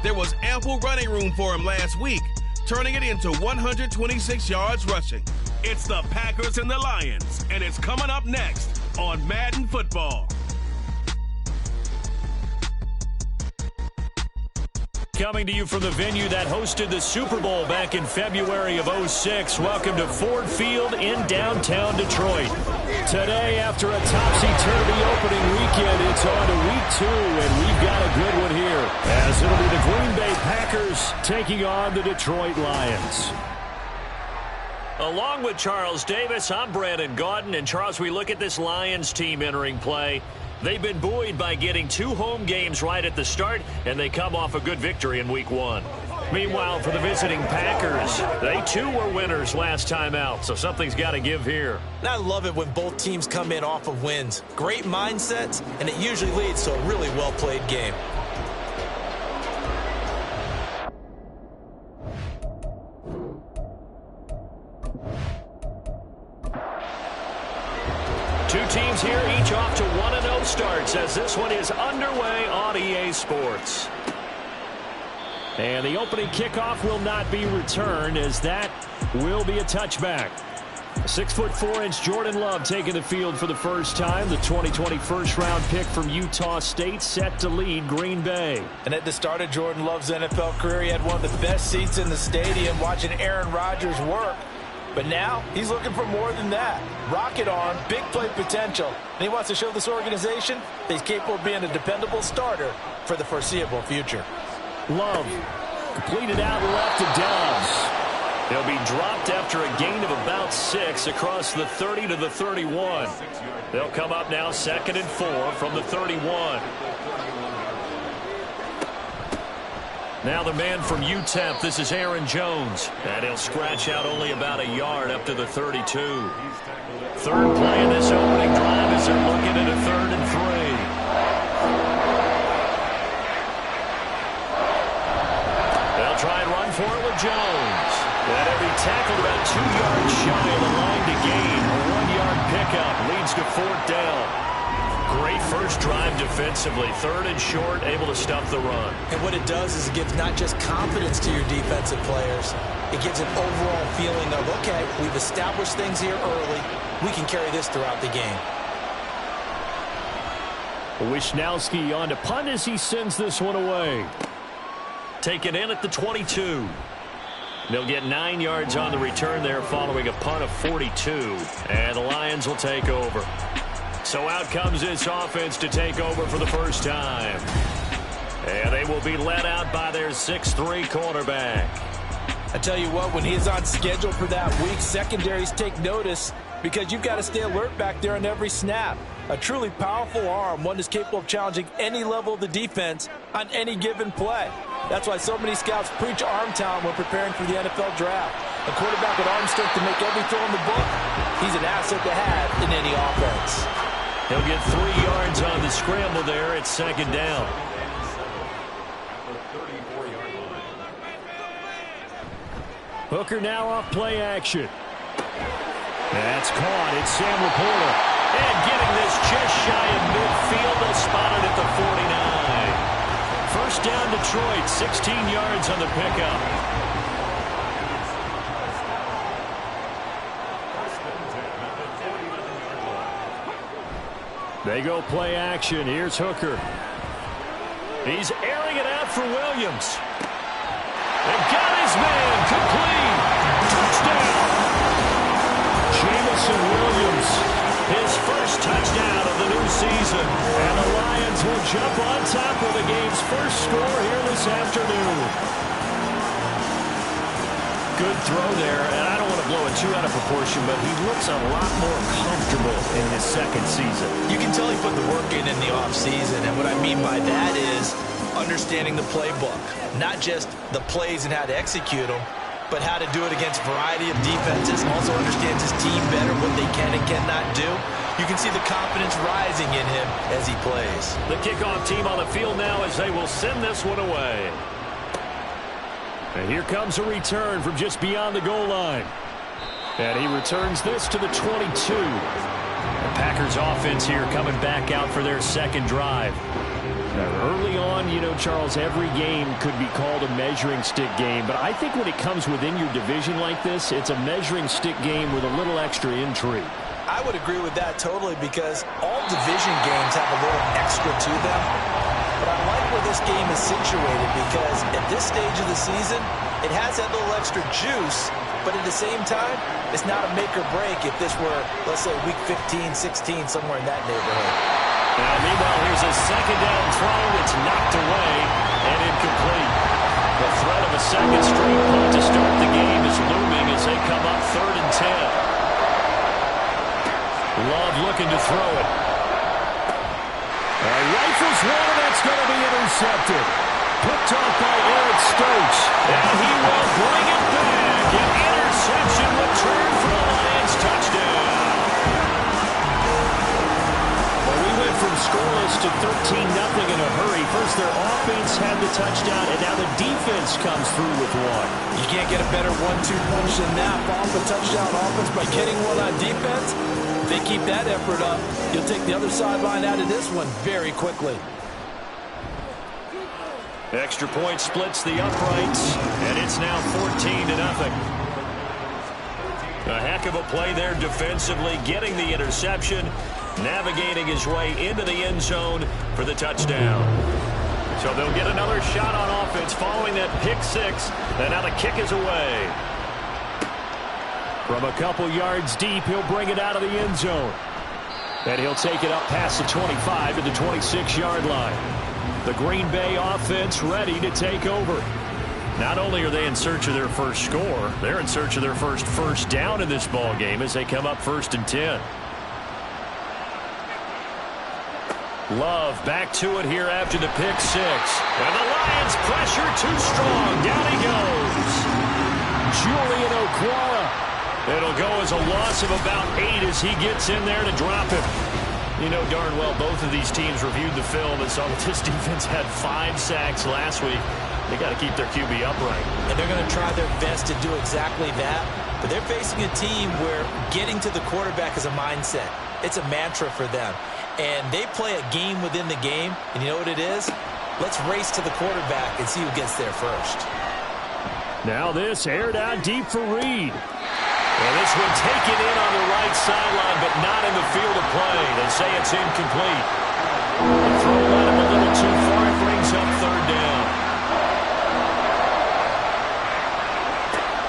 There was ample running room for him last week, turning it into 126 yards rushing. It's the Packers and the Lions, and it's coming up next on Madden Football. Coming to you from the venue that hosted the Super Bowl back in February of '06. Welcome to Ford Field in downtown Detroit. Today, after a topsy-turvy opening weekend, it's on to week 2, and we've got a good one here, as it'll be the Green Bay Packers taking on the Detroit Lions. Along with Charles Davis, I'm Brandon Gaudin. And Charles, we look at this Lions team entering play. They've been buoyed by getting 2 home games right at the start, and they come off a good victory in week 1. Meanwhile, for the visiting Packers, they too were winners last time out, so something's got to give here. And I love it when both teams come in off of wins. Great mindsets, and it usually leads to a really well-played game. Two teams here, each off to 1-0 starts as this one is underway on EA Sports. And the opening kickoff will not be returned, as that will be a touchback. 6'4" Jordan Love taking the field for the first time. The 2020 first-round pick from Utah State set to lead Green Bay. And at the start of Jordan Love's NFL career, he had one of the best seats in the stadium watching Aaron Rodgers work. But now, he's looking for more than that. Rocket arm, big play potential. And he wants to show this organization that he's capable of being a dependable starter for the foreseeable future. Love completed out left to Dobbs. He'll be dropped after a gain of about 6 across the 30 to the 31. They'll come up now 2nd and 4 from the 31. Now the man from UTEP, this is Aaron Jones. And he'll scratch out only about a yard up to the 32. Third play in this opening drive as they're looking at a 3rd and 3. They'll try and run for it with Jones. And he'll be tackled about 2 yards shy of the line to gain. A 1-yard pickup leads to 4th down. Great first drive defensively. 3rd and short, able to stuff the run. And what it does is it gives not just confidence to your defensive players, it gives an overall feeling of, okay, we've established things here early. We can carry this throughout the game. Wishnowski on to punt as he sends this one away. Taken in at the 22. They'll get 9 yards on the return there following a punt of 42. And the Lions will take over. So out comes this offense to take over for the first time. And they will be led out by their 6'3" quarterback. I tell you what, when he is on schedule for that week, secondaries take notice because you've got to stay alert back there on every snap. A truly powerful arm, one that's capable of challenging any level of the defense on any given play. That's why so many scouts preach arm talent when preparing for the NFL draft. A quarterback with arm strength to make every throw in the book, he's an asset to have in any offense. He'll get 3 yards on the scramble there at 2nd down. Hooker now off play action. That's caught. It's Sam Laporta. And getting this just shy of midfield. They'll spot it at the 49. First down Detroit, 16 yards on the pickup. They go play action. Here's Hooker. He's airing it out for Williams. They got his man. Complete. Touchdown. Jamison Williams. His first touchdown of the new season. And the Lions will jump on top of the game's first score here this afternoon. Good throw there, and I don't want to blow it too out of proportion, but he looks a lot more comfortable in his 2nd season. You can tell he put the work in the offseason, and what I mean by that is understanding the playbook. Not just the plays and how to execute them, but how to do it against a variety of defenses. Also understands his team better, what they can and cannot do. You can see the confidence rising in him as he plays. The kickoff team on the field now as they will send this one away. And here comes a return from just beyond the goal line. And he returns this to the 22. The Packers offense here coming back out for their 2nd drive. Early on, you know, Charles, every game could be called a measuring stick game. But I think when it comes within your division like this, it's a measuring stick game with a little extra intrigue. I would agree with that totally because all division games have a little extra to them. But I like where this game is situated because at this stage of the season, it has that little extra juice. But at the same time, it's not a make or break if this were, let's say, week 15, 16, somewhere in that neighborhood. Now, meanwhile, here's a second down throw. It's knocked away and incomplete. The threat of a second straight punt to start the game is looming as they come up 3rd and 10. Love looking to throw it. Rifles one, and that's going to be intercepted. Picked off by Eric Stokes. And he will bring it back. An interception return for the Lions touchdown. Well, we went from scoreless to 13-0 in a hurry. First, their offense had the touchdown, and now the defense comes through with one. You can't get a better 1-2 punch than that. Off the touchdown offense by getting one on defense. If they keep that effort up, you'll take the other sideline out of this one very quickly. Extra point splits the uprights, and it's now 14-0. A heck of a play there defensively, getting the interception, navigating his way into the end zone for the touchdown. So they'll get another shot on offense following that pick six, and now the kick is away. From a couple yards deep, he'll bring it out of the end zone. And he'll take it up past the 25 to the 26-yard line. The Green Bay offense ready to take over. Not only are they in search of their first score, they're in search of their first down in this ball game as they come up 1st and 10. Love back to it here after the pick six. And the Lions pressure too strong. Down he goes. Julian Okwara. It'll go as a loss of about 8 as he gets in there to drop him. You know darn well both of these teams reviewed the film and saw that this defense had 5 sacks last week. They got to keep their QB upright. And they're going to try their best to do exactly that. But they're facing a team where getting to the quarterback is a mindset. It's a mantra for them. And they play a game within the game. And you know what it is? Let's race to the quarterback and see who gets there first. Now this aired out deep for Reed. And this one taken in on the right sideline, but not in the field of play. They say it's incomplete. The throw led him a little too far. It brings up 3rd down.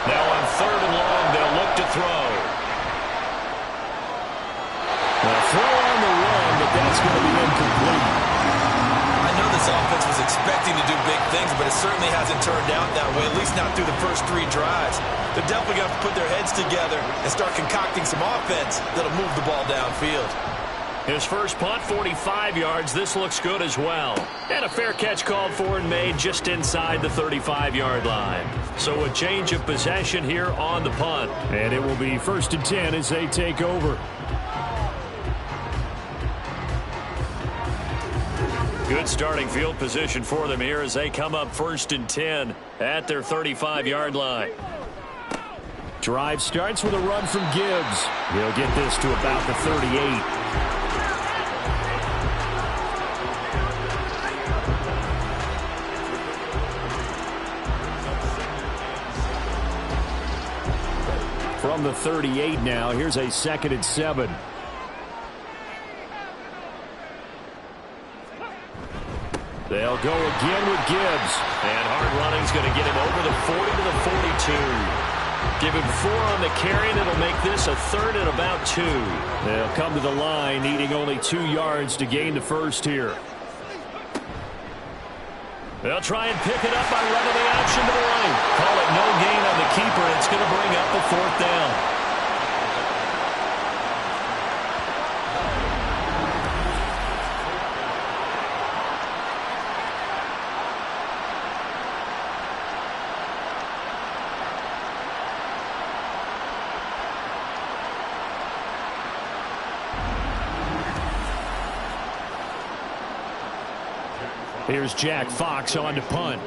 Now on 3rd and long, they'll look to throw. Now throw on the run, but that's going to be incomplete. I know this offense was expecting to do big things, but it certainly hasn't turned out that way, at least not through the first 3 drives. They're definitely going to have to put their heads together and start concocting some offense that'll move the ball downfield. His first punt, 45 yards. This looks good as well. And a fair catch called for and made just inside the 35-yard line. So a change of possession here on the punt. And it will be 1st and 10 as they take over. Good starting field position for them here as they come up 1st and 10 at their 35-yard line. Drive starts with a run from Gibbs. He'll get this to about the 38. From the 38 now, here's a 2nd and 7. They'll go again with Gibbs. And hard running's going to get him over the 40 to the 42. Give him 4 on the carry, and it'll make this a 3rd and about 2. They'll come to the line, needing only 2 yards to gain the first here. They'll try and pick it up by running the action to the right. Call it no gain on the keeper. It's going to bring up the 4th down. Here's Jack Fox on to punt.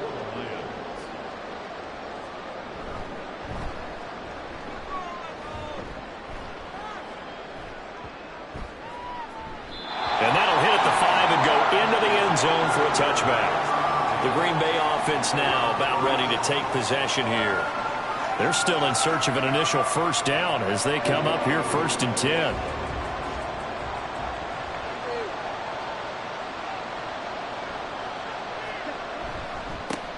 And that'll hit at the 5 and go into the end zone for a offense now about ready to take possession here. They're still in search of an initial first down as they come up here 1st and 10.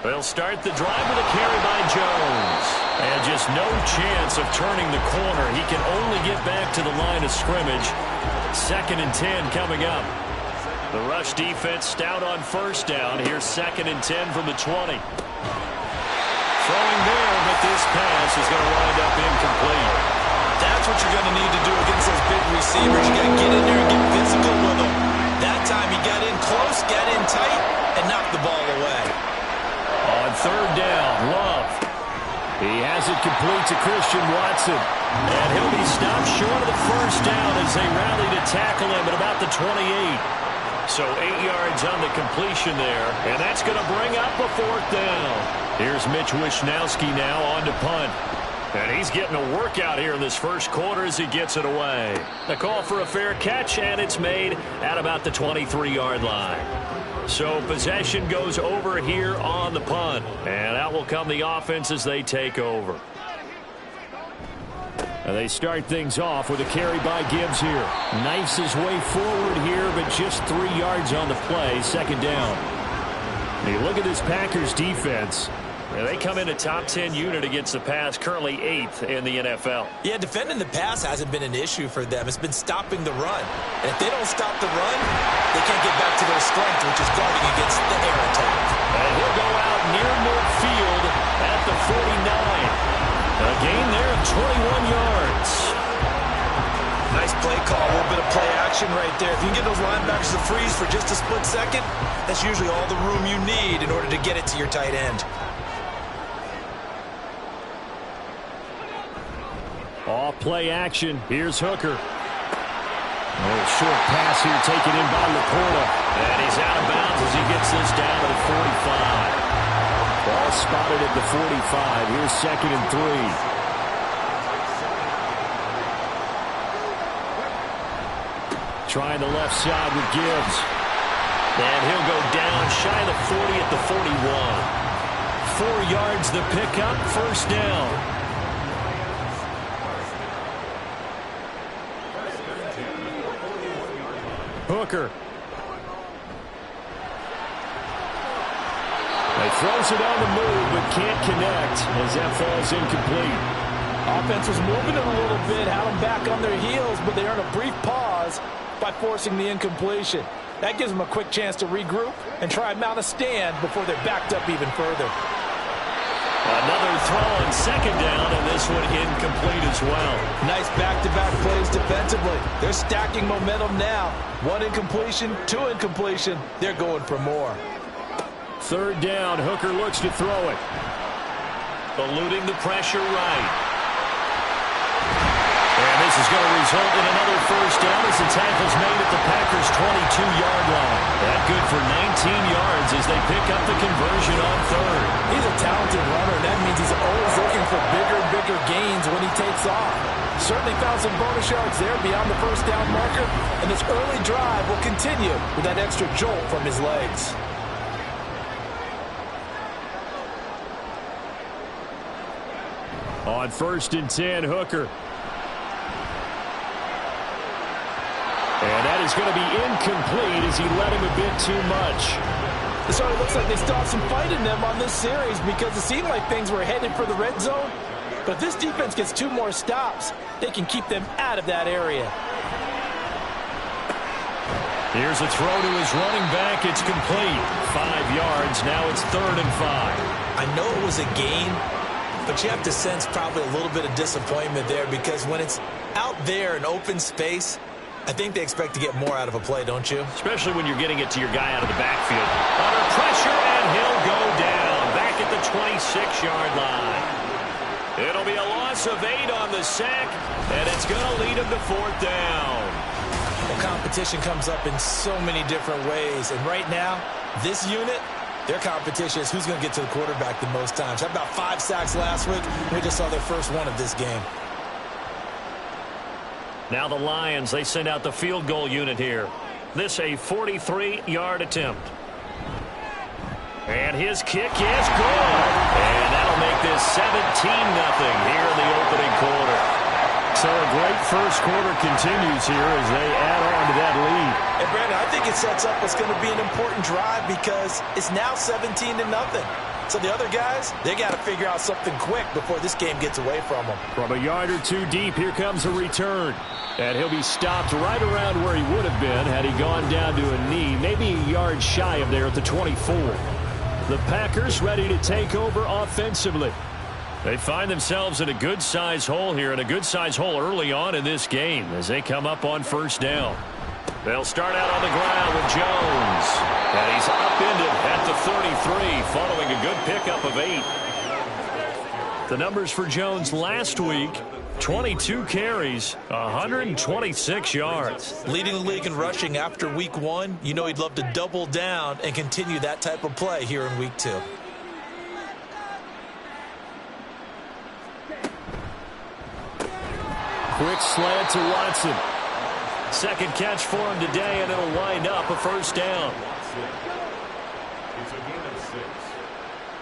They'll start the drive with a carry by Jones. And just no chance of turning the corner. He can only get back to the line of scrimmage. 2nd and 10 coming up. The rush defense stout on first down. Here's 2nd and 10 from the 20. Throwing there, but this pass is going to wind up incomplete. That's what you're going to need to do against those big receivers. You got to get in there and get physical with them. That time he got in close, got in tight, and knocked the ball away. On 3rd down, Love. He has it complete to Christian Watson. And he'll be stopped short of the first down as they rally to tackle him at about the 28. So 8 yards on the completion there. And that's going to bring up a 4th down. Here's Mitch Wishnowsky now on to punt. And he's getting a workout here in this first quarter as he gets it away. The call for a fair catch, and it's made at about the 23-yard line. So possession goes over here on the punt. And out will come the offense as they take over. And they start things off with a carry by Gibbs here. Knifes his way forward here, but just 3 yards on the play. 2nd down. And you look at this Packers defense. And they come in a top 10 unit against the pass, currently 8th in the NFL. Yeah, defending the pass hasn't been an issue for them. It's been stopping the run. And if they don't stop the run, they can't get back to their strength, which is guarding against the air attack. And he'll go out near midfield at the 49. A gain there of 21 yards. Nice play call, a little bit of play action right there. If you can get those linebackers to freeze for just a split second, that's usually all the room you need in order to get it to your tight end. Off play action. Here's Hooker. A short pass here taken in by Laporta. And he's out of bounds as he gets this down to the 45. Ball spotted at the 45. Here's 2nd and 3. Trying the left side with Gibbs. And he'll go down shy of the 40 at the 41. 4 yards the pickup. 1st down. Hooker. He throws it on the move, but can't connect as that falls incomplete. Offense was moving it a little bit, had them back on their heels, but they earned a brief pause by forcing the incompletion. That gives them a quick chance to regroup and try and mount a stand before they're backed up even further. Another throw on 2nd down, and this one incomplete as well. Nice back-to-back plays defensively. They're stacking momentum now. 1 incompletion, 2 incompletion. They're going for more. 3rd down, Hooker looks to throw it. Eluding the pressure right. And this is going to result in another first down as the tackle's made at the Packers' 22-yard line. That good for 19 yards as they pick up the conversion on 3rd. He's a talented runner. That means he's always looking for bigger and bigger gains when he takes off. Certainly found some bonus yards there beyond the first down marker. And this early drive will continue with that extra jolt from his legs. On 1st and 10, Hooker. And that is going to be incomplete as he let him a bit too much. It certainly looks like they still have some fight in them on this series because it seemed like things were headed for the red zone. But if this defense gets 2 more stops, they can keep them out of that area. Here's a throw to his running back. It's complete. 5 yards. Now it's 3rd and 5. I know it was a gain, but you have to sense probably a little bit of disappointment there because when it's out there in open space, I think they expect to get more out of a play, don't you? Especially when you're getting it to your guy out of the backfield. Under pressure, and he'll go down back at the 26-yard line. It'll be a loss of 8 on the sack, and it's going to lead him to 4th down. Well, competition comes up in so many different ways, and right now, this unit, their competition is who's going to get to the quarterback the most times. How about 5 sacks last week? We just saw their first one of this game. Now the Lions, they send out the field goal unit here. This a 43-yard attempt. And his kick is good. And that'll make this 17-0 here in the opening quarter. So a great first quarter continues here as they add on to that lead. And Brandon, I think it sets up what's going to be an important drive because it's now 17-0. So the other guys, they got to figure out something quick before this game gets away from them. From a yard or two deep, here comes a return. And he'll be stopped right around where he would have been had he gone down to a knee, maybe a yard shy of there at the 24. The Packers ready to take over offensively. They find themselves in a good-sized hole here, and a good-sized hole early on in this game as they come up on first down. They'll start out on the ground with Jones. And he's upended at the 33 following a good pickup of 8. The numbers for Jones last week, 22 carries, 126 yards. Leading the league in rushing after week 1. You know he'd love to double down and continue that type of play here in week 2. Quick slant to Watson. Second catch for him today, and it'll wind up a first down. It's a gain of 6.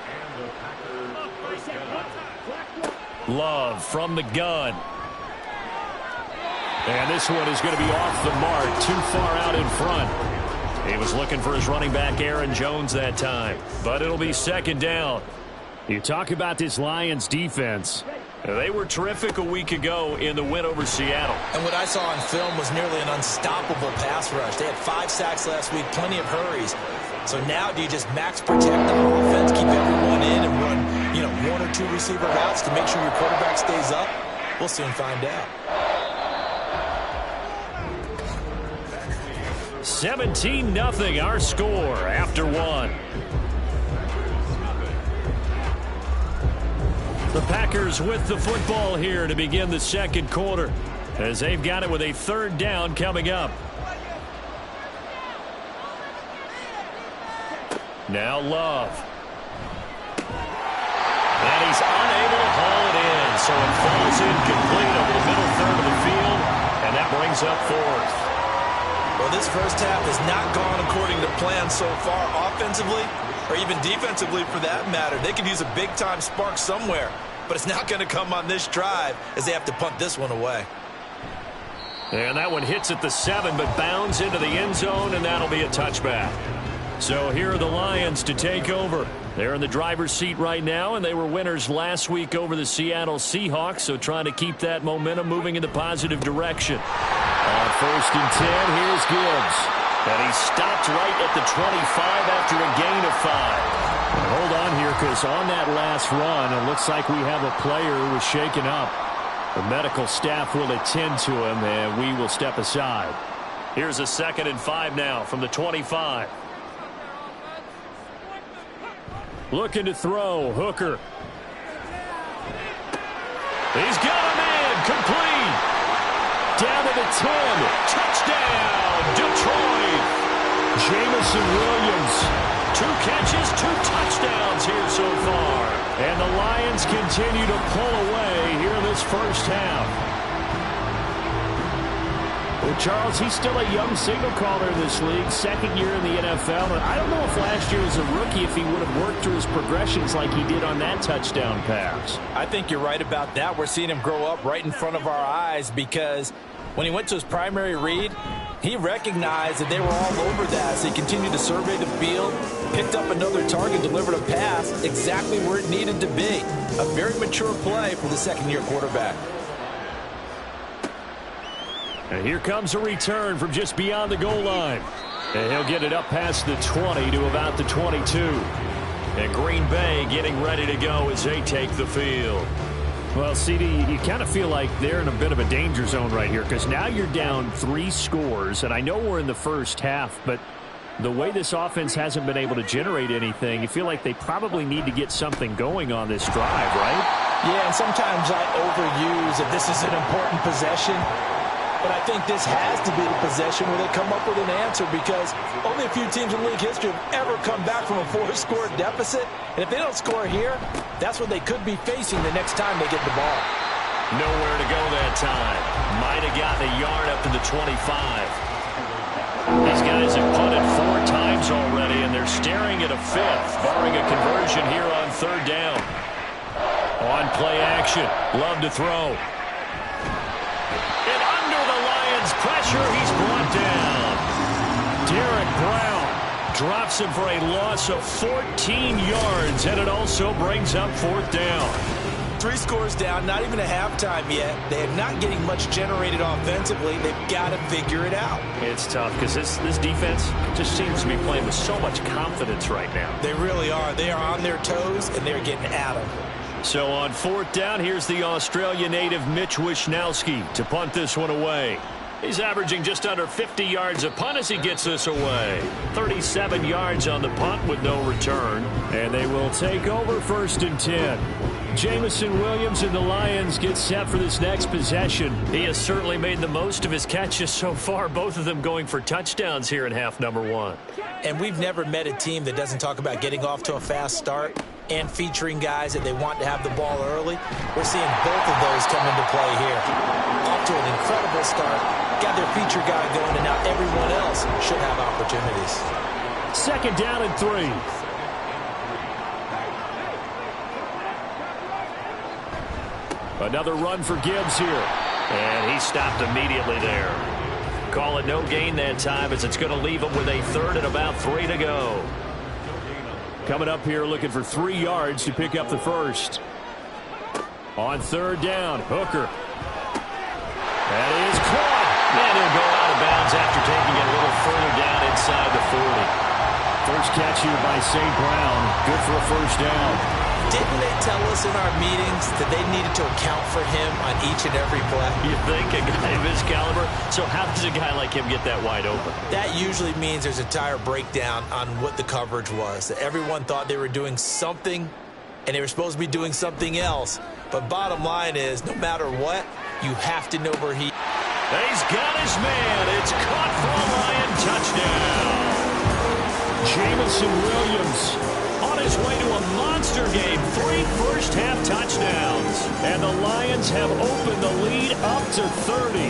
And the Packers first down. Love from the gun. And this one is going to be off the mark, too far out in front. He was looking for his running back, Aaron Jones, that time. But it'll be second down. You talk about this Lions defense. They were terrific a week ago in the win over Seattle. And what I saw on film was nearly an unstoppable pass rush. They had 5 sacks last week, plenty of hurries. So now do you just max protect the offense, keep everyone in, and run, 1 or 2 receiver routes to make sure your quarterback stays up? We'll soon find out. 17-0 our score after 1. The Packers with the football here to begin the second quarter as they've got it with a third down coming up. Now Love. And he's unable to haul it in, so it falls incomplete over the middle third of the field, and that brings up 4th. Well, this first half has not gone according to plan so far offensively, or even defensively for that matter. They could use a big-time spark somewhere, but it's not going to come on this drive as they have to punt this one away. And that one hits at the 7, but bounds into the end zone, and that'll be a touchback. So here are the Lions to take over. They're in the driver's seat right now, and they were winners last week over the Seattle Seahawks, so trying to keep that momentum moving in the positive direction. On 1st and 10, here's Gibbs. And he's stopped right at the 25 after a gain of 5. And hold on here, because on that last run, it looks like we have a player who was shaken up. The medical staff will attend to him, and we will step aside. Here's a 2nd and 5 now from the 25. Looking to throw, Hooker. He's got him in, complete. Down to the 10, touchdown, Detroit. Jameson Williams, 2 catches, 2 touchdowns here so far. And the Lions continue to pull away here in this first half. Well, Charles, he's still a young signal caller in this league, 2nd year in the NFL. And I don't know if last year as a rookie if he would have worked through his progressions like he did on that touchdown pass. I think you're right about that. We're seeing him grow up right in front of our eyes because when he went to his primary read, he recognized that they were all over that. So he continued to survey the field, picked up another target, delivered a pass exactly where it needed to be. A very mature play for the 2nd-year quarterback. And here comes a return from just beyond the goal line. And he'll get it up past the 20 to about the 22. And Green Bay getting ready to go as they take the field. Well, CD, you kind of feel like they're in a bit of a danger zone right here because now you're down 3 scores. And I know we're in the first half, but the way this offense hasn't been able to generate anything, you feel like they probably need to get something going on this drive, right? Yeah, and sometimes I overuse if this is an important possession. But I think this has to be the possession where they come up with an answer because only a few teams in league history have ever come back from a 4-score deficit. And if they don't score here, that's what they could be facing the next time they get the ball. Nowhere to go that time. Might have gotten a yard up to the 25. These guys have punted 4 times yards already, and they're staring at a fifth, barring a conversion here on third down. On play action, Love to throw. And under the Lions' pressure, he's brought down. Derek Brown drops him for a loss of 14 yards, and it also brings up fourth down. 3 scores down, not even a halftime yet. They are not getting much generated offensively. They've got to figure it out. It's tough because this defense just seems to be playing with so much confidence right now. They really are. They are on their toes, and they're getting at them. So on fourth down, here's the Australia native Mitch Wishnowsky to punt this one away. He's averaging just under 50 yards a punt as he gets this away. 37 yards on the punt with no return. And they will take over 1st and 10. Jameson Williams and the Lions get set for this next possession. He has certainly made the most of his catches so far, both of them going for touchdowns here in half number 1. And we've never met a team that doesn't talk about getting off to a fast start and featuring guys that they want to have the ball early. We're seeing both of those come into play here. Off to an incredible start, got their feature guy going, and now everyone else should have opportunities. 2nd down and 3. Another run for Gibbs here. And he stopped immediately there. Call it no gain that time as it's going to leave him with a 3rd and about 3 to go. Coming up here looking for 3 yards to pick up the first. On 3rd down, Hooker. That is caught. And he'll go out of bounds after taking it a little further down inside the 40. First catch here by St. Brown. Good for a first down. Didn't they tell us in our meetings that they needed to account for him on each and every play? You think a guy of his caliber? So how does a guy like him get that wide open? That usually means there's a entire breakdown on what the coverage was. That everyone thought they were doing something, and they were supposed to be doing something else. But bottom line is, no matter what, you have to know where he... He's got his man. It's caught for a Lion touchdown. Jameson Williams on his way to a monster game. 3 first-half touchdowns. And the Lions have opened the lead up to 30.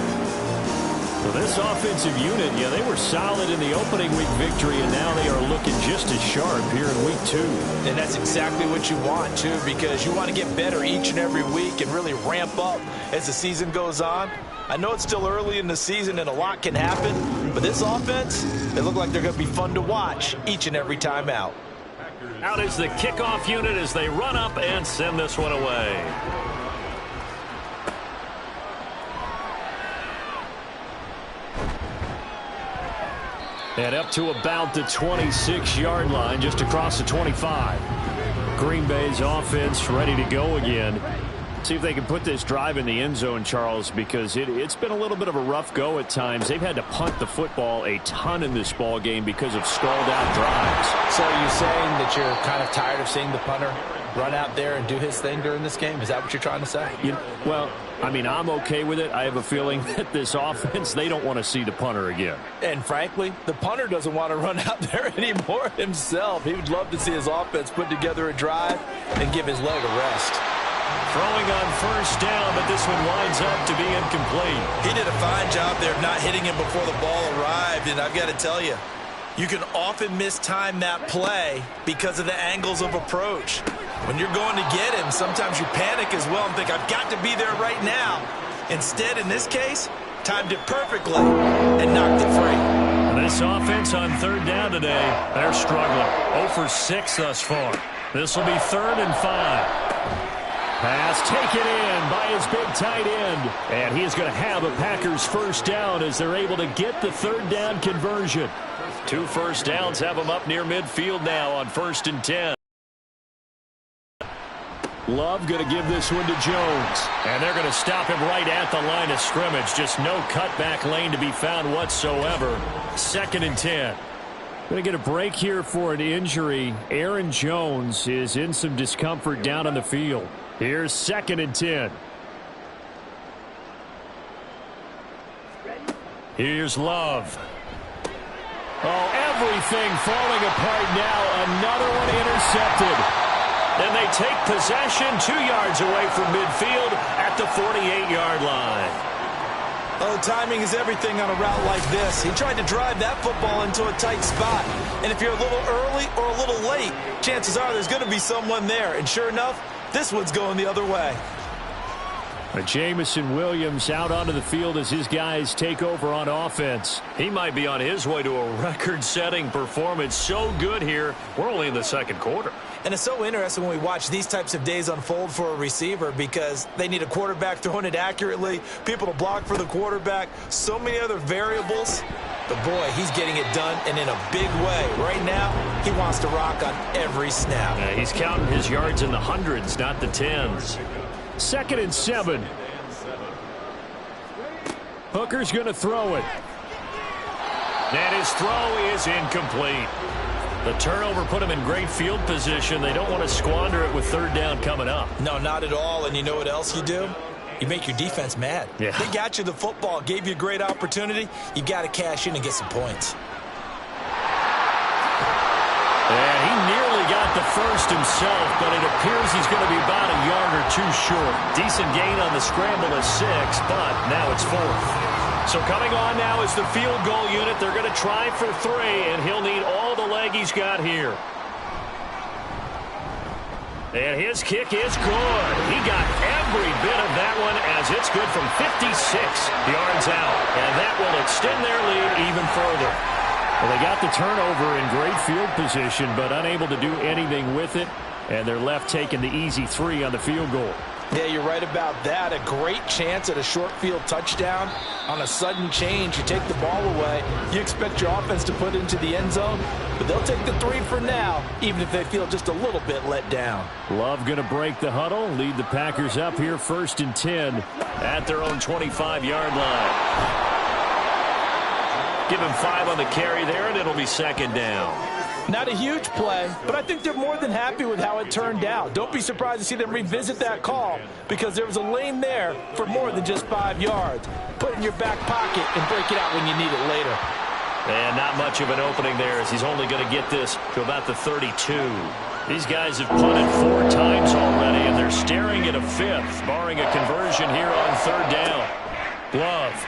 So this offensive unit, yeah, they were solid in the opening week victory, and now they are looking just as sharp here in week 2. And that's exactly what you want, too, because you want to get better each and every week and really ramp up as the season goes on. I know it's still early in the season and a lot can happen, but this offense, they look like they're going to be fun to watch each and every time out. Out is the kickoff unit as they run up and send this one away. And up to about the 26-yard line, just across the 25. Green Bay's offense ready to go again. See if they can put this drive in the end zone, Charles, because it's been a little bit of a rough go at times. They've had to punt the football a ton in this ball game because of stalled-out drives. So are you saying that you're kind of tired of seeing the punter run out there and do his thing during this game? Is that what you're trying to say? Well, I mean, I'm okay with it. I have a feeling that this offense, they don't want to see the punter again. And frankly, the punter doesn't want to run out there anymore himself. He would love to see his offense put together a drive and give his leg a rest. Throwing on first down, but this one winds up to be incomplete. He did a fine job there of not hitting him before the ball arrived, and I've got to tell you, you can often mistime that play because of the angles of approach. When you're going to get him, sometimes you panic as well and think, I've got to be there right now. Instead, in this case, timed it perfectly and knocked it free. This offense on third down today, they're struggling. 0 for 6 thus far. This will be 3rd and 5. Pass taken in by his big tight end. And he is going to have a Packers first down as they're able to get the 3rd down conversion. 2 first downs have them up near midfield now on 1st and 10. Love going to give this one to Jones. And they're going to stop him right at the line of scrimmage. Just no cutback lane to be found whatsoever. 2nd and 10. Going to get a break here for an injury. Aaron Jones is in some discomfort down on the field. Here's 2nd and 10. Here's Love. Oh, everything falling apart now. Another one intercepted. And they take possession 2 yards away from midfield at the 48-yard line. Oh, timing is everything on a route like this. He tried to drive that football into a tight spot. And if you're a little early or a little late, chances are there's going to be someone there. And sure enough, this one's going the other way. Jameson Williams out onto the field as his guys take over on offense. He might be on his way to a record-setting performance. So good here. We're only in the second quarter. And it's so interesting when we watch these types of days unfold for a receiver because they need a quarterback throwing it accurately, people to block for the quarterback, so many other variables. But, boy, he's getting it done and in a big way. Right now, he wants to rock on every snap. Yeah, he's counting his yards in the hundreds, not the tens. 2nd and 7. Hooker's going to throw it. And his throw is incomplete. The turnover put him in great field position. They don't want to squander it with 3rd down coming up. No, not at all. And you know what else you do? You make your defense mad. Yeah. They got you the football, gave you a great opportunity. You got to cash in and get some points. And he nearly got the first himself, but it appears he's going to be about a yard or two short. Decent gain on the scramble of 6, but now it's 4th. So coming on now is the field goal unit. They're going to try for 3, and he'll need all the leg he's got here. And his kick is good. He got every bit of that one as it's good from 56 yards out. And that will extend their lead even further. Well, they got the turnover in great field position, but unable to do anything with it. And they're left taking the easy 3 on the field goal. Yeah, you're right about that. A great chance at a short field touchdown. On a sudden change, you take the ball away. You expect your offense to put it into the end zone, but they'll take the 3 for now, even if they feel just a little bit let down. Love going to break the huddle, lead the Packers up here 1st and 10 at their own 25-yard line. Give him 5 on the carry there, and it'll be 2nd down. Not a huge play, but I think they're more than happy with how it turned out. Don't be surprised to see them revisit that call because there was a lane there for more than just 5 yards. Put it in your back pocket and break it out when you need it later. And not much of an opening there as he's only going to get this to about the 32. These guys have punted 4 times already, and they're staring at a 5th, barring a conversion here on 3rd down. Love.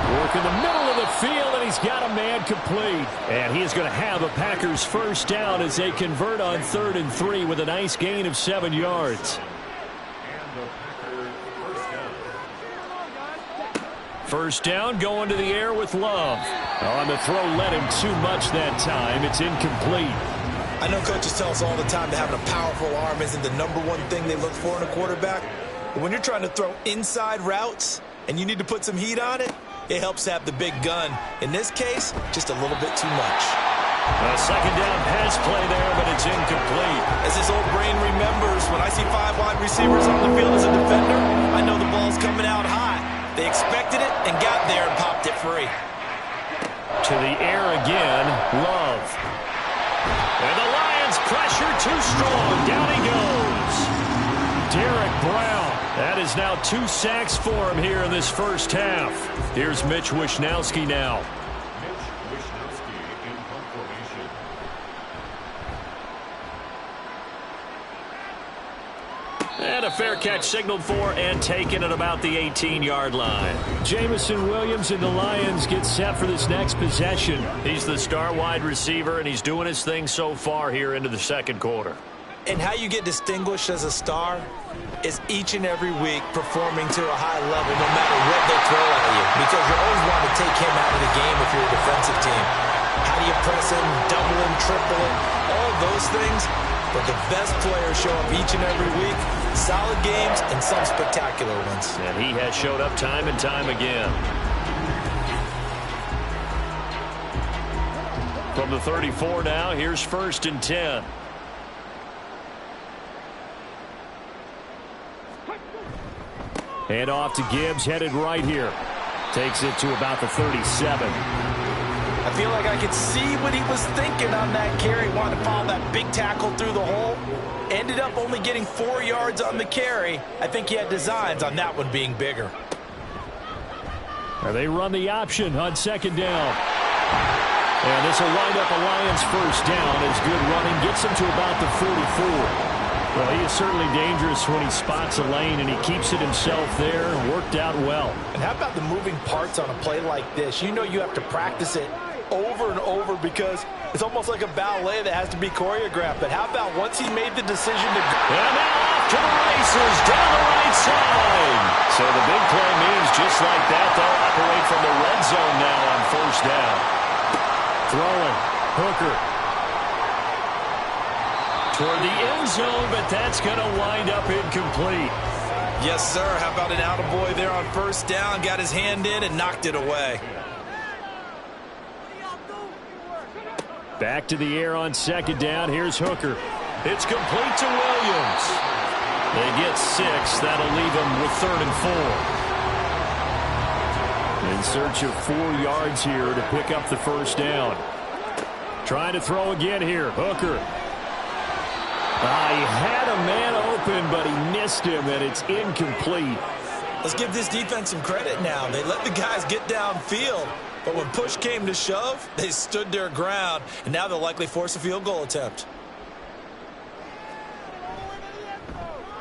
Work in the middle of the field, and he's got a man complete. And he is going to have a Packers 1st down as they convert on 3rd and 3 with a nice gain of 7 yards. First down going to the air with Love. On the throw led him too much that time. It's incomplete. I know coaches tell us all the time that having a powerful arm isn't the #1 thing they look for in a quarterback. But when you're trying to throw inside routes and you need to put some heat on it, it helps to have the big gun. In this case, just a little bit too much. A 2nd down pass play there, but it's incomplete. As his old brain remembers, when I see 5 wide receivers on the field as a defender, I know the ball's coming out high. They expected it and got there and popped it free. To the air again, Love. And the Lions pressure too strong. Down he goes. Derek Brown. That is now 2 sacks for him here in this 1st half. Here's Mitch Wishnowsky now. Mitch Wishnowsky in punt formation. And a fair catch signaled for and taken at about the 18-yard line. Jameson Williams and the Lions get set for this next possession. He's the star wide receiver, and he's doing his thing so far here into the 2nd quarter. And how you get distinguished as a star is each and every week performing to a high level no matter what they throw at you, because you always want to take him out of the game if you're a defensive team. How do you press him, double him, triple him, all of those things? But the best players show up each and every week, solid games and some spectacular ones. And he has showed up time and time again. From the 34 now, here's 1st and 10. And off to Gibbs, headed right here. Takes it to about the 37. I feel like I could see what he was thinking on that carry. Wanted to follow that big tackle through the hole. Ended up only getting 4 yards on the carry. I think he had designs on that one being bigger. Now they run the option on 2nd down. And this will wind up a Lions 1st down as good running gets them to about the 44. Well, he is certainly dangerous when he spots a lane, and he keeps it himself there. Worked out well. And how about the moving parts on a play like this? You know you have to practice it over and over because it's almost like a ballet that has to be choreographed. But how about once he made the decision to go? And now off to the races down the right side. So the big play means just like that, they'll operate from the red zone now on first down. Throwing. Hooker. Toward the end zone, but that's going to wind up incomplete. Yes, sir. How about an attaboy there on first down? Got his hand in and knocked it away. Back to the air on second down. Here's Hooker. It's complete to Williams. They get 6. That'll leave them with 3rd and 4. In search of 4 yards here to pick up the first down. Trying to throw again here. Hooker. He had a man open, but he missed him, and it's incomplete. Let's give this defense some credit now. They let the guys get downfield, but when push came to shove, they stood their ground, and now they'll likely force a field goal attempt.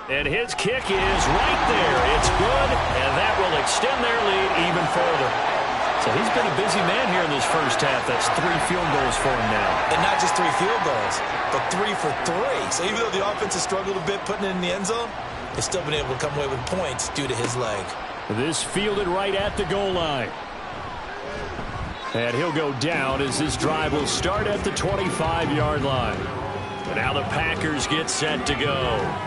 And his kick is right there. It's good, and that will extend their lead even further. So he's been a busy man here in this first half. That's 3 field goals for him now. And not just 3 field goals, but 3 for 3. So even though the offense has struggled a bit putting it in the end zone, they've still been able to come away with points due to his leg. This fielded right at the goal line. And he'll go down as this drive will start at the 25-yard line. And now the Packers get set to go.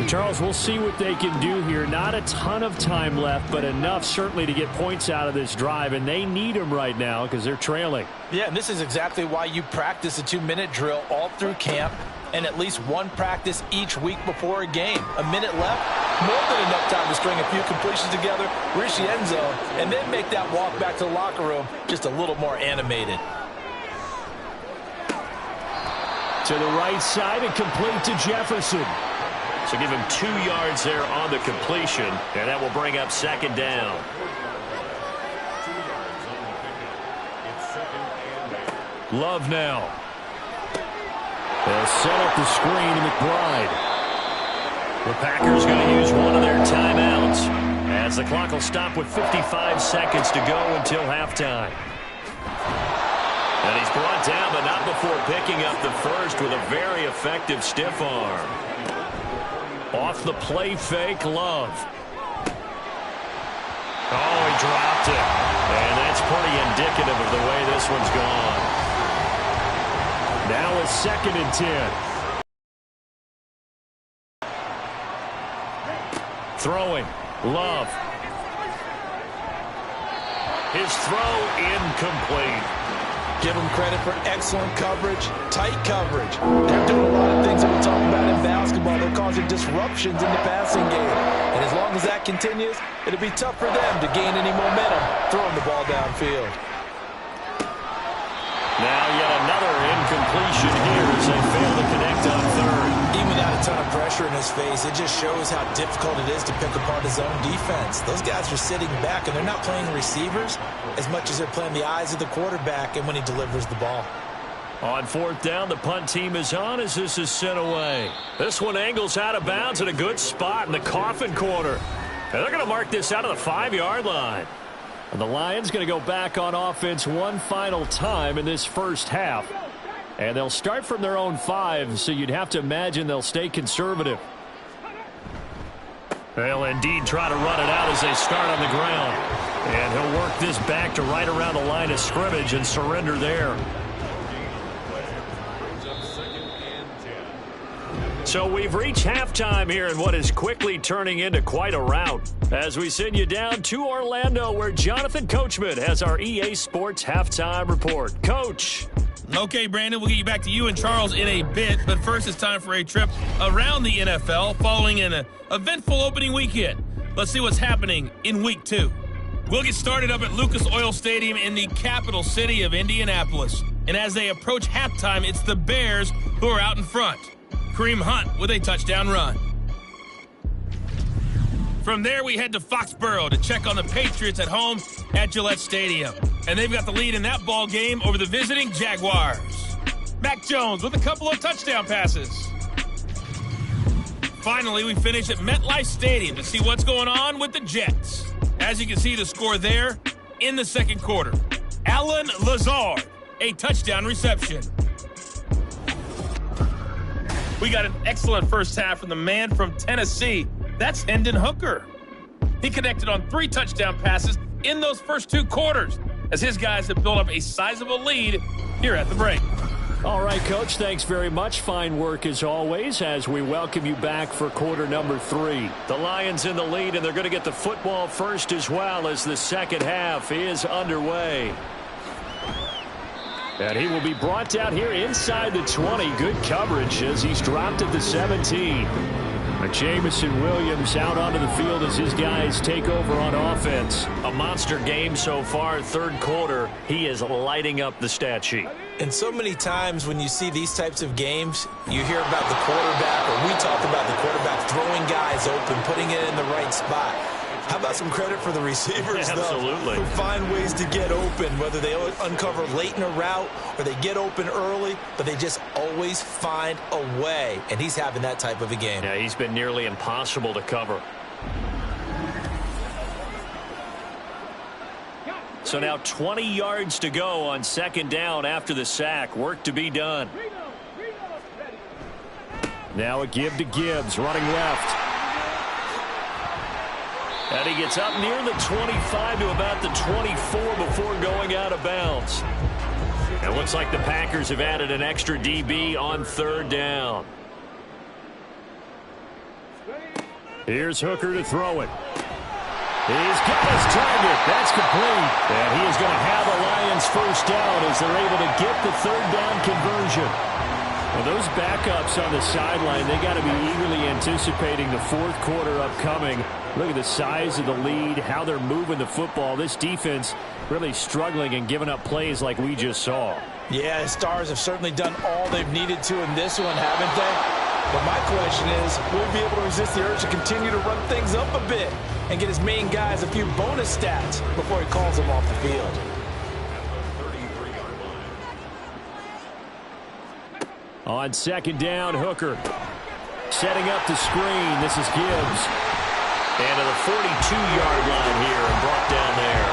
Charles, we'll see what they can do here. Not a ton of time left, but enough certainly to get points out of this drive, and they need them right now because they're trailing. Yeah, and this is exactly why you practice a 2-minute drill all through camp and at least one practice each week before a game. A minute left, more than enough time to string a few completions together, reach the end zone, and then make that walk back to the locker room just a little more animated. To the right side and complete to Jefferson. So give him 2 yards there on the completion, and that will bring up second down. Love now. They'll set up the screen to McBride. The Packers going to use one of their timeouts as the clock will stop with 55 seconds to go until halftime. And he's brought down, but not before picking up the first with a very effective stiff arm. Off the play fake, Love. Oh, he dropped it. And that's pretty indicative of the way this one's gone. Now a 2nd and 10. Throwing. Love. His throw incomplete. Give them credit for excellent coverage, tight coverage. They're doing a lot of things that we talk about in basketball. They're causing disruptions in the passing game. And as long as that continues, it'll be tough for them to gain any momentum throwing the ball downfield. Now yet another incompletion here as they fail to connect on 3rd. Even without a ton of pressure in his face, it just shows how difficult it is to pick apart his own defense. Those guys are sitting back, and they're not playing receivers as much as they're playing the eyes of the quarterback and when he delivers the ball. On 4th down, the punt team is on as this is sent away. This one angles out of bounds at a good spot in the coffin corner. And they're going to mark this out of the 5-yard line. And the Lions going to go back on offense one final time in this first half. And they'll start from their own 5, so you'd have to imagine they'll stay conservative. They'll indeed try to run it out as they start on the ground. And he'll work this back to right around the line of scrimmage and surrender there. So we've reached halftime here in what is quickly turning into quite a rout as we send you down to Orlando where Jonathan Coachman has our EA Sports Halftime Report. Coach. Okay, Brandon, we'll get you back to you and Charles in a bit, but first it's time for a trip around the NFL following an eventful opening weekend. Let's see what's happening in Week 2. We'll get started up at Lucas Oil Stadium in the capital city of Indianapolis. And as they approach halftime, it's the Bears who are out in front. Kareem Hunt with a touchdown run. From there, we head to Foxborough to check on the Patriots at home at Gillette Stadium. And they've got the lead in that ball game over the visiting Jaguars. Mac Jones with a couple of touchdown passes. Finally, we finish at MetLife Stadium to see what's going on with the Jets. As you can see, the score there in the second quarter. Allen Lazard, a touchdown reception. We got an excellent first half from the man from Tennessee. That's Hendon Hooker. He connected on 3 touchdown passes in those first 2 quarters as his guys have built up a sizable lead here at the break. All right, Coach, thanks very much. Fine work as always as we welcome you back for quarter number 3. The Lions in the lead, and they're going to get the football first as well as the second half is underway. And he will be brought down here inside the 20. Good coverage as he's dropped at the 17. Jameson Williams out onto the field as his guys take over on offense. A monster game so far, third quarter. He is lighting up the stat sheet. And so many times when you see these types of games, you hear about the quarterback, or we talk about the quarterback throwing guys open, putting it in the right spot. How about some credit for the receivers, Absolutely. Though, who find ways to get open, whether they uncover late in a route or they get open early, but they just always find a way. And he's having that type of a game. Yeah, he's been nearly impossible to cover. So now 20 yards to go on second down after the sack. Work to be done. Now a give to Gibbs, running left. And he gets up near the 25 to about the 24 before going out of bounds. It looks like the Packers have added an extra DB on third down. Here's Hooker to throw it. He's got his target. That's complete. And he is going to have the Lions first down as they're able to get the third down conversion. Well, those backups on the sideline, they got to be eagerly anticipating the fourth quarter upcoming. Look at the size of the lead, how they're moving the football. This defense really struggling and giving up plays like we just saw. Yeah, the Stars have certainly done all they've needed to in this one, haven't they? But my question is, will we be able to resist the urge to continue to run things up a bit and get his main guys a few bonus stats before he calls them off the field? On second down, Hooker setting up the screen. This is Gibbs. And to the 42-yard line here and brought down there.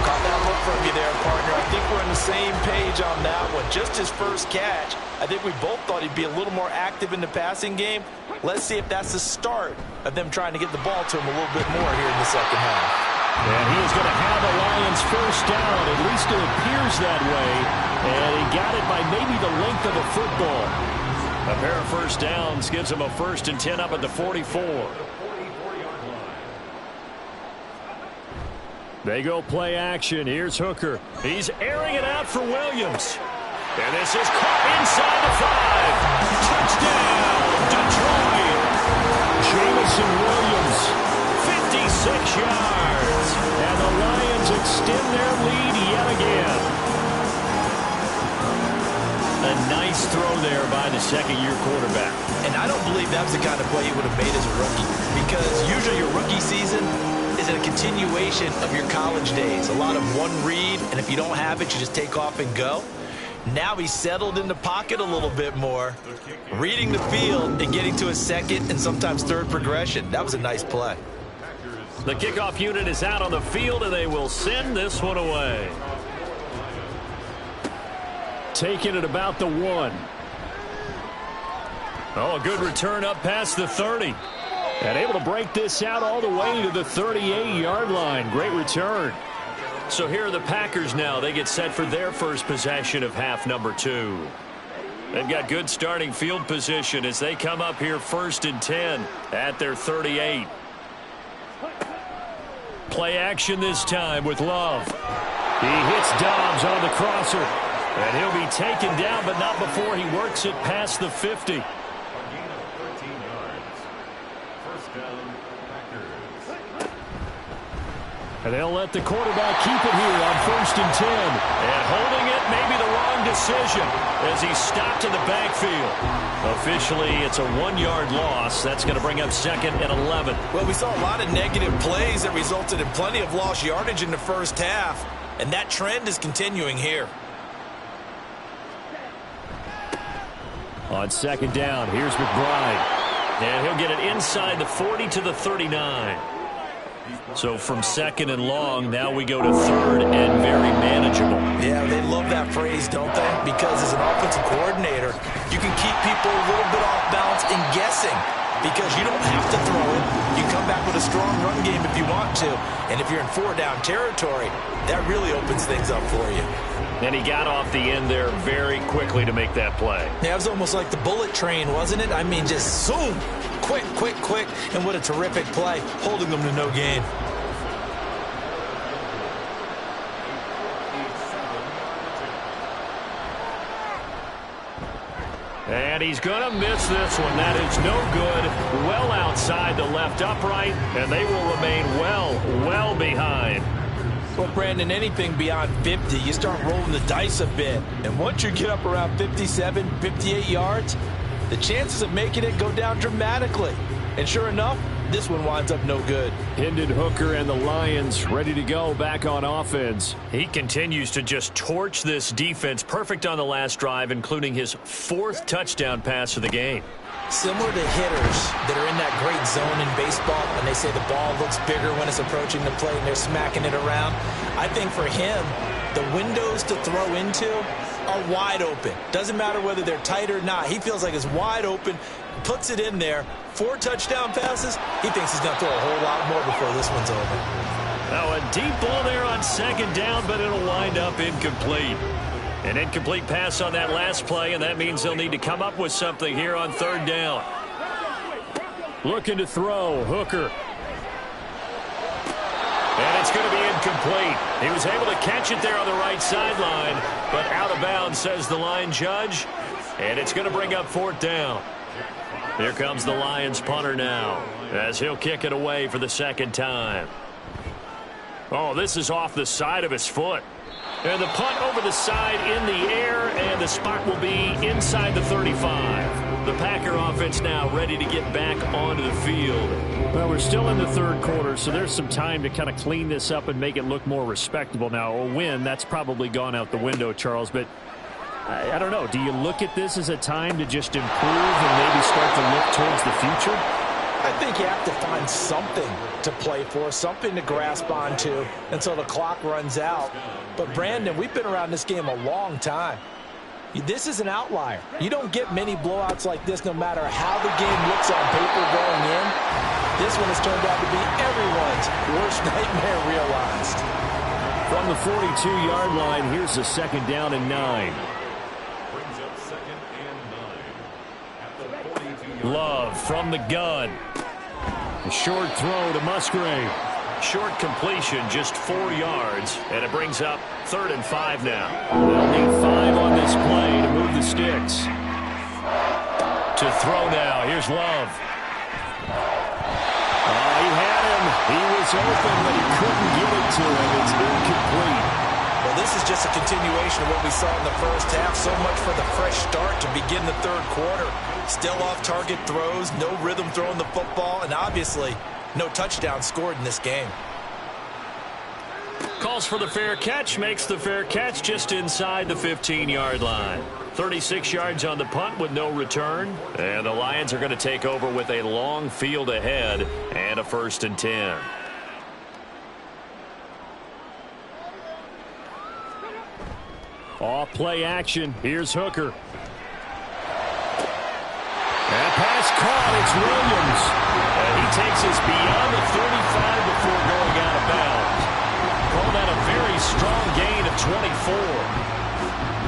Caught that look from you there, partner. I think we're on the same page on that one. Just his first catch. I think we both thought he'd be a little more active in the passing game. Let's see if that's the start of them trying to get the ball to him a little bit more here in the second half. And he is going to have the Lions first down. At least it appears that way. And he got it by maybe the length of a football. A pair of first downs gives him a 1st and 10 up at the 44. They go play action. Here's Hooker. He's airing it out for Williams. And this is caught inside the 5. Touchdown, Detroit. Jameson Williams, 56 yards. And the Lions extend their lead yet again. A nice throw there by the second-year quarterback. And I don't believe that was the kind of play he would have made as a rookie. Because usually your rookie season is a continuation of your college days. A lot of one read, and if you don't have it, you just take off and go. Now he's settled in the pocket a little bit more, reading the field and getting to a second and sometimes third progression. That was a nice play. The kickoff unit is out on the field, and they will send this one away. Taking it about the 1. Oh, a good return up past the 30. And able to break this out all the way to the 38-yard line. Great return. So here are the Packers now. They get set for their first possession of half number 2. They've got good starting field position as they come up here 1st and 10 at their 38. Play action this time with Love. He hits Dobbs on the crosser. And he'll be taken down, but not before he works it past the 50. And they'll let the quarterback keep it here on 1st and 10. And holding it may be the wrong decision as he's stopped in the backfield. Officially, it's a 1-yard loss. That's going to bring up 2nd and 11. Well, we saw a lot of negative plays that resulted in plenty of lost yardage in the first half. And that trend is continuing here. On second down, here's McBride. And he'll get it inside the 40 to the 39. So from second and long, now we go to third and very manageable. Yeah, they love that phrase, don't they? Because as an offensive coordinator, you can keep people a little bit off balance and guessing because you don't have to throw it. You come back with a strong run game if you want to. And if you're in 4-down territory, that really opens things up for you. And he got off the end there very quickly to make that play. Yeah, it was almost like the bullet train, wasn't it? I mean, just zoom, quick, quick, quick. And what a terrific play, holding them to no gain. And he's going to miss this one. That is no good. Well outside the left upright, and they will remain well behind. Well, Brandon, anything beyond 50, you start rolling the dice a bit. And once you get up around 57, 58 yards, the chances of making it go down dramatically. And sure enough, this one winds up no good. Hendon Hooker and the Lions ready to go back on offense. He continues to just torch this defense. Perfect on the last drive, including his 4th touchdown pass of the game. Similar to hitters that are in that great zone in baseball, and they say the ball looks bigger when it's approaching the plate and they're smacking it around. I think for him, the windows to throw into are wide open. Doesn't matter whether they're tight or not. He feels like it's wide open, puts it in there. 4 touchdown passes. He thinks he's going to throw a whole lot more before this one's over. Now a deep ball there on second down, but it'll wind up incomplete. An incomplete pass on that last play, and that means they'll need to come up with something here on third down. Looking to throw, Hooker. And it's going to be incomplete. He was able to catch it there on the right sideline, but out of bounds, says the line judge. And it's going to bring up 4th down. Here comes the Lions punter now, as he'll kick it away for the 2nd time. Oh, this is off the side of his foot. And the punt over the side in the air, and the spot will be inside the 35. The Packer offense now ready to get back onto the field. Well, we're still in the 3rd quarter, so there's some time to kind of clean this up and make it look more respectable. Now, a win, that's probably gone out the window, Charles, but I don't know. Do you look at this as a time to just improve and maybe start to look towards the future? I think you have to find something to play for, something to grasp onto until the clock runs out. But, Brandon, we've been around this game a long time. This is an outlier. You don't get many blowouts like this no matter how the game looks on paper going in. This one has turned out to be everyone's worst nightmare realized. From the 42-yard line, here's the 2nd down and 9. Brings up 2nd and 9 at the 42-yard line. Love from the gun. A short throw to Musgrave. Short completion, just 4 yards, and it brings up 3rd and 5 now. They'll need 5 on this play to move the sticks. To throw now, here's Love. He had him. He was open, but he couldn't get it to him. It's incomplete. Well, this is just a continuation of what we saw in the first half. So much for the fresh start to begin the 3rd quarter. Still off-target throws, no rhythm throwing the football, and obviously no touchdown scored in this game. Calls for the fair catch, makes the fair catch just inside the 15-yard line. 36 yards on the punt with no return. And the Lions are going to take over with a long field ahead and a 1st and 10. Off play action. Here's Hooker. And pass caught. It's Williams. And he takes us beyond the 35 before going out of bounds. Call that a very strong gain of 24.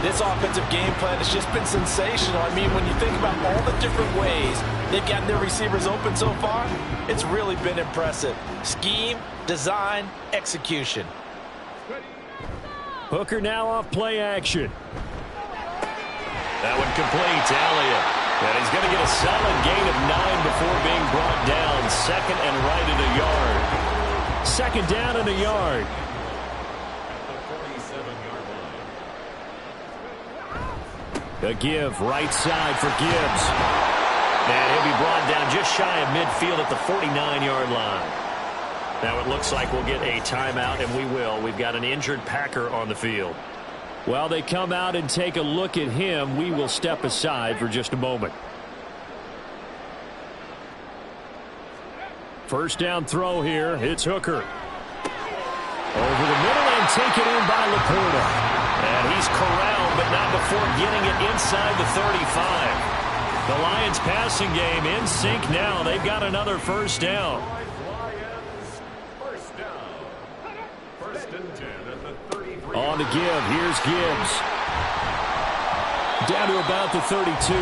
This offensive game plan has just been sensational. I mean, when you think about all the different ways they've gotten their receivers open so far, it's really been impressive. Scheme, design, execution. Hooker now off play action. That one complete to Elliott. And he's going to get a solid gain of 9 before being brought down. 2nd and right at a yard. 2nd down and a yard. A give right side for Gibbs. And he'll be brought down just shy of midfield at the 49-yard line. Now it looks like we'll get a timeout, and we will. We've got an injured Packer on the field. While they come out and take a look at him, we will step aside for just a moment. First down throw here. It's Hooker. Over the middle and taken in by Laporta. And he's corralled, but not before getting it inside the 35. The Lions passing game in sync now. They've got another first down. First and 10 at the 33. On the give, here's Gibbs. Down to about the 32.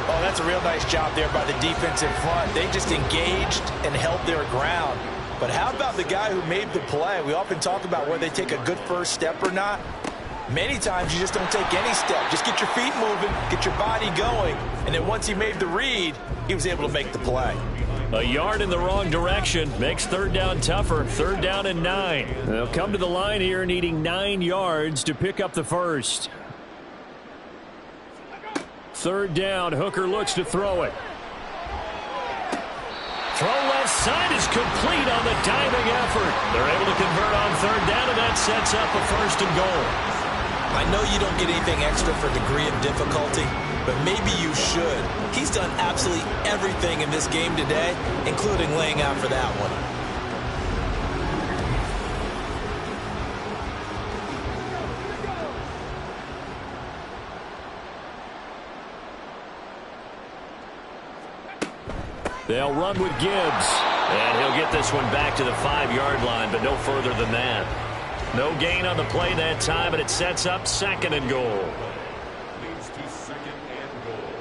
Oh, that's a real nice job there by the defense in front. They just engaged and held their ground. But how about the guy who made the play? We often talk about whether they take a good first step or not. Many times you just don't take any step. Just get your feet moving, get your body going. And then once he made the read, he was able to make the play. A yard in the wrong direction makes third down tougher. Third down and 9. They'll come to the line here needing 9 yards to pick up the first. Third down, Hooker looks to throw it. Throw left side is complete on the diving effort. They're able to convert on third down, and that sets up a first and goal. I know you don't get anything extra for degree of difficulty, but maybe you should. He's done absolutely everything in this game today, including laying out for that one. They'll run with Gibbs. And he'll get this one back to the 5-yard line, but no further than that. No gain on the play that time, but it sets up second and goal. Leads to second and goal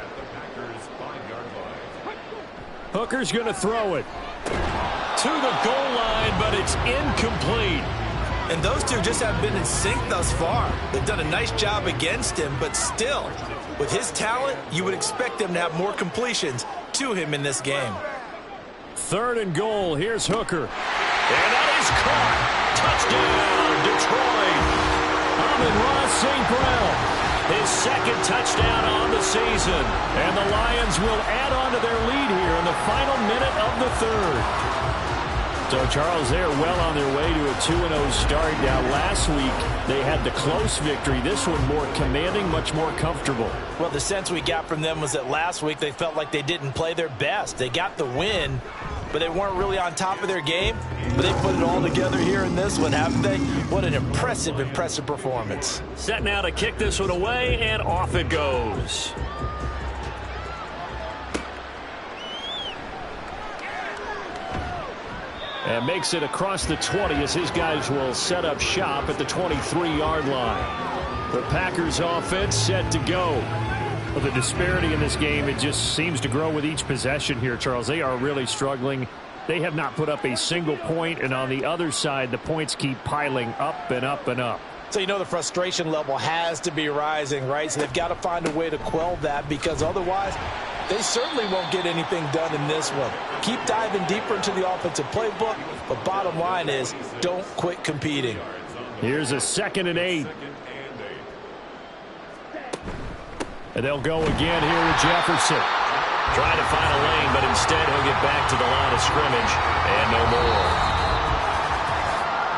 at the Packers' 5-yard line. Hooker's going to throw it to the goal line, but it's incomplete. And those two just haven't been in sync thus far. They've done a nice job against him, but still, with his talent, you would expect him to have more completions to him in this game. Third and goal. Here's Hooker. And that is caught. Touchdown, Detroit. Amon-Ra St. Brown. His second touchdown on the season. And the Lions will add on to their lead here in the final minute of the third. So, Charles, they are well on their way to a 2-0 start. Now, last week, they had the close victory. This one more commanding, much more comfortable. Well, the sense we got from them was that last week they felt like they didn't play their best. They got the win, but they weren't really on top of their game. But they put it all together here in this one, haven't they? What an impressive, impressive performance. Set now to kick this one away, and off it goes. And makes it across the 20 as his guys will set up shop at the 23-yard line. The Packers offense set to go. Well, the disparity in this game, it just seems to grow with each possession here, Charles. They are really struggling. They have not put up a single point, and on the other side, the points keep piling up and up and up. So you know the frustration level has to be rising, right? So they've got to find a way to quell that, because otherwise they certainly won't get anything done in this one. Keep diving deeper into the offensive playbook, but bottom line is don't quit competing. Here's a 2nd and 8. And they'll go again here with Jefferson. Trying to find a lane, but instead he'll get back to the line of scrimmage and no more.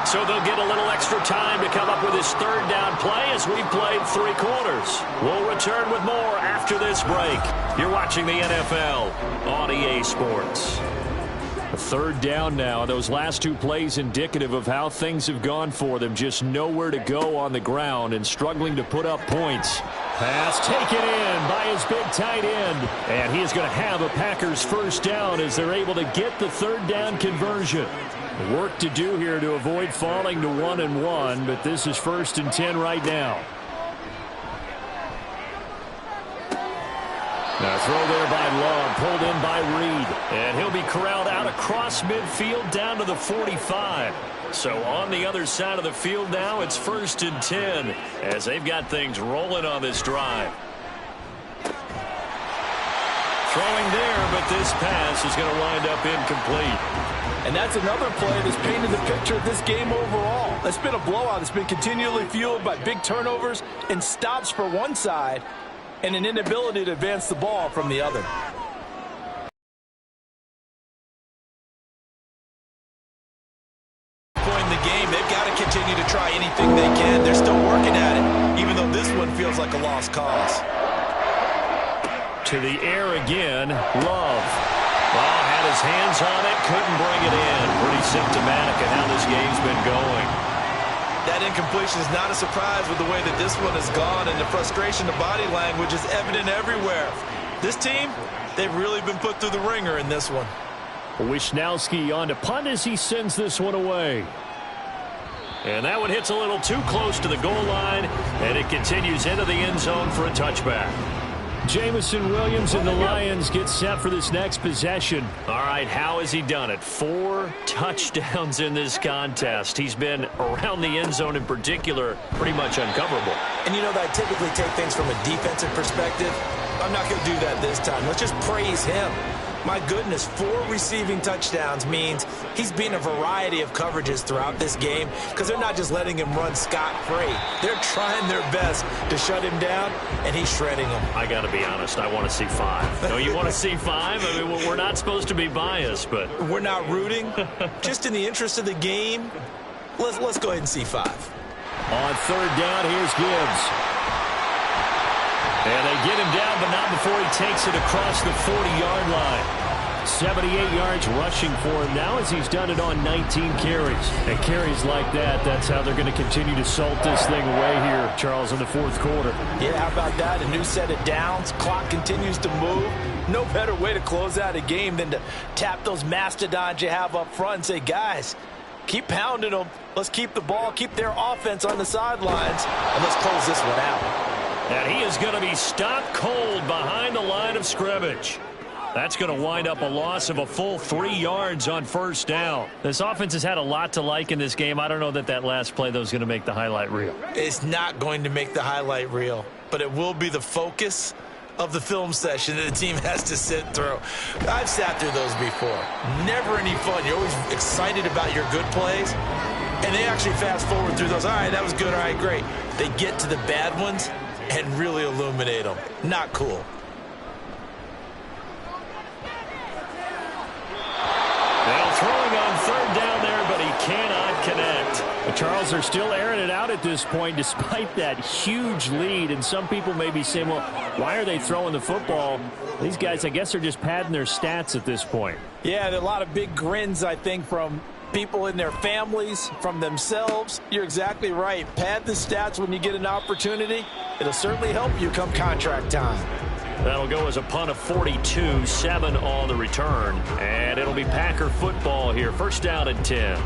So they'll get a little extra time to come up with his third down play as we've played 3 quarters. We'll return with more after this break. You're watching the NFL on EA Sports. A third down now. Those last 2 plays indicative of how things have gone for them. Just nowhere to go on the ground and struggling to put up points. Pass taken in by his big tight end. And he is going to have a Packers first down as they're able to get the third down conversion. Work to do here to avoid falling to 1-1, but this is 1st and 10 right now. Now throw there by Love, pulled in by Reed. And he'll be corralled out across midfield down to the 45. So on the other side of the field now, it's 1st and 10 as they've got things rolling on this drive. Throwing there, but this pass is going to wind up incomplete. And that's another play that's painted the picture of this game overall. It's been a blowout. It's been continually fueled by big turnovers and stops for one side and an inability to advance the ball from the other. Point in the game, they've got to continue to try anything they can. They're still working at it, even though this one feels like a lost cause. To the air again, Love. Well, had his hands on it, couldn't bring it in. Pretty symptomatic of how this game's been going. That incompletion is not a surprise with the way that this one has gone, and the frustration, the body language is evident everywhere. This team, they've really been put through the ringer in this one. Wisnowski on to punt as he sends this one away. And that one hits a little too close to the goal line, and it continues into the end zone for a touchback. Jamison Williams and the Lions get set for this next possession. All right, how has he done it? 4 touchdowns in this contest. He's been around the end zone in particular, pretty much uncoverable. And you know that I typically take things from a defensive perspective. I'm not going to do that this time. Let's just praise him. My goodness, 4 receiving touchdowns means he's been a variety of coverages throughout this game because they're not just letting him run scot-free. They're trying their best to shut him down, and he's shredding them. I got to be honest, I want to see 5. No, you want to see 5? I mean, we're not supposed to be biased, but... We're not rooting. Just in the interest of the game, let's go ahead and see 5. On third down, here's Gibbs. And they get him down, but not before he takes it across the 40-yard line. 78 yards rushing for him now as he's done it on 19 carries. And carries like that, that's how they're going to continue to salt this thing away here, Charles, in the fourth quarter. Yeah, how about that? A new set of downs. Clock continues to move. No better way to close out a game than to tap those mastodons you have up front and say, guys, keep pounding them. Let's keep the ball, keep their offense on the sidelines, and let's close this one out. And he is going to be stopped cold behind the line of scrimmage. That's going to wind up a loss of a full 3 yards on first down. This offense has had a lot to like in this game. I don't know that last play, though, is going to make the highlight reel. It's not going to make the highlight reel, but it will be the focus of the film session that the team has to sit through. I've sat through those before. Never any fun. You're always excited about your good plays, and they actually fast forward through those. All right, that was good. All right, great. They get to the bad ones and really illuminate them. Not cool. Well, throwing on third down there, but he cannot connect. The Charles are still airing it out at this point despite that huge lead. And some people may be saying, well, why are they throwing the football? These guys, I guess, are just padding their stats at this point. Yeah, there are a lot of big grins, I think, from people in their families, from themselves. You're exactly right. Pad the stats when you get an opportunity. It'll certainly help you come contract time. That'll go as a punt of 42, 7 on the return. And it'll be Packer football here. First down and 10.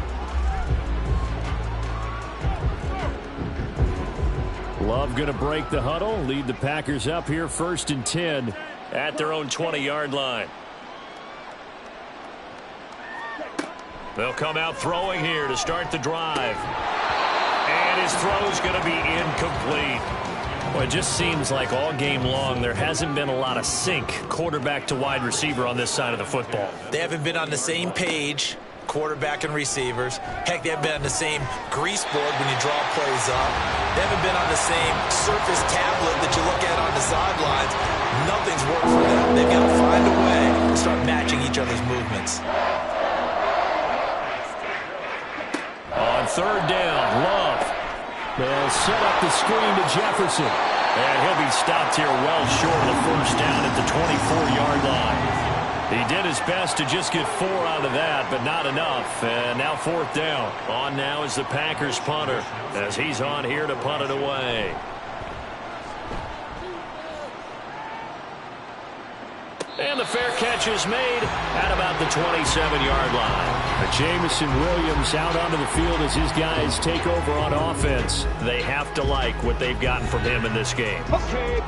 Love going to break the huddle, lead the Packers up here first and 10 at their own 20-yard line. They'll come out throwing here to start the drive. And his throw's going to be incomplete. Well, it just seems like all game long there hasn't been a lot of sync quarterback to wide receiver on this side of the football. They haven't been on the same page, quarterback and receivers. Heck, they haven't been on the same grease board when you draw plays up. They haven't been on the same surface tablet that you look at on the sidelines. Nothing's worked for them. They've got to find a way to start matching each other's movements. On third down, Love. They'll set up the screen to Jefferson. And he'll be stopped here well short of the first down at the 24-yard line. He did his best to just get 4 out of that, but not enough. And now fourth down. On now is the Packers punter as he's on here to punt it away. And the fair catch is made at about the 27-yard line. Jamison Williams out onto the field as his guys take over on offense. They have to like what they've gotten from him in this game.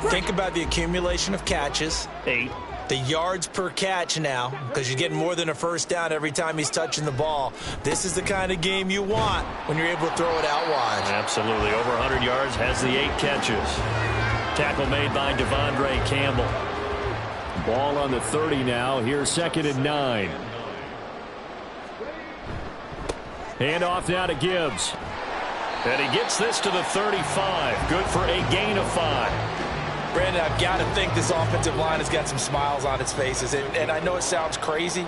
Think about the accumulation of catches. 8. The yards per catch now, because you're getting more than a first down every time he's touching the ball. This is the kind of game you want when you're able to throw it out wide. Absolutely. Over 100 yards, has the 8 catches. Tackle made by Devondre Campbell. Ball on the 30 now. Here's second and 9. Hand off now to Gibbs. And he gets this to the 35. Good for a gain of 5. Brandon, I've got to think this offensive line has got some smiles on its faces. And I know it sounds crazy,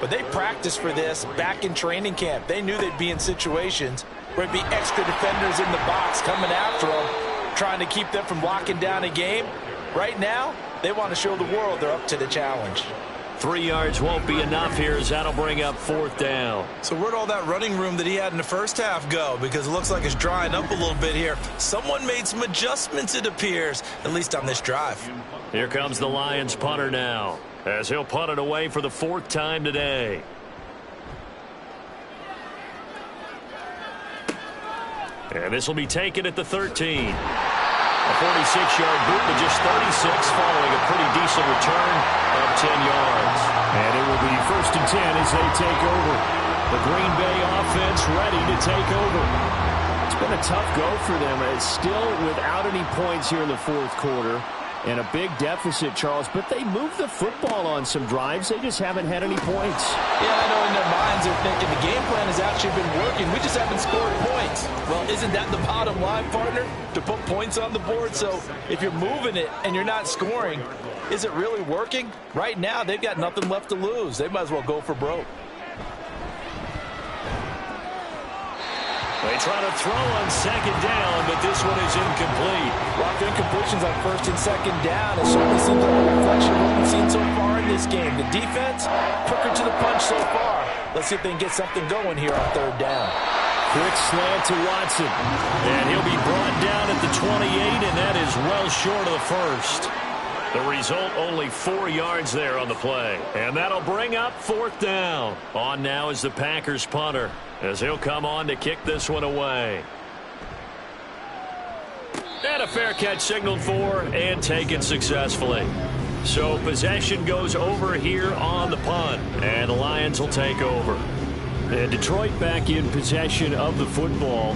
but they practiced for this back in training camp. They knew they'd be in situations where it'd be extra defenders in the box coming after them, trying to keep them from locking down a game. Right now, they want to show the world they're up to the challenge. 3 yards won't be enough here as that'll bring up 4th down. So where'd all that running room that he had in the first half go? Because it looks like it's drying up a little bit here. Someone made some adjustments, it appears, at least on this drive. Here comes the Lions punter now, as he'll punt it away for the 4th time today. And this will be taken at the 13. A 46-yard boot to just 36 following a pretty decent return of 10 yards. And it will be 1st and 10 as they take over. The Green Bay offense ready to take over. It's been a tough go for them. It's still without any points here in the 4th quarter. And a big deficit, Charles, but they moved the football on some drives. They just haven't had any points. Yeah, I know in their minds they're thinking the game plan has actually been working. We just haven't scored points. Well, isn't that the bottom line, partner? To put points on the board? So if you're moving it and you're not scoring, is it really working? Right now, they've got nothing left to lose. They might as well go for broke. They try to throw on 2nd down, but this one is incomplete. Rock incompletions on 1st and 2nd down. It certainly seems like a reflection of what we've seen so far in this game. The defense, quicker to the punch so far. Let's see if they can get something going here on 3rd down. Quick slant to Watson. And he'll be brought down at the 28, and that is well short of the 1st. The result, only 4 yards there on the play. And that'll bring up 4th down. On now is the Packers punter, as he'll come on to kick this one away. And a fair catch signaled for and taken successfully. So possession goes over here on the punt, and the Lions will take over. And Detroit back in possession of the football.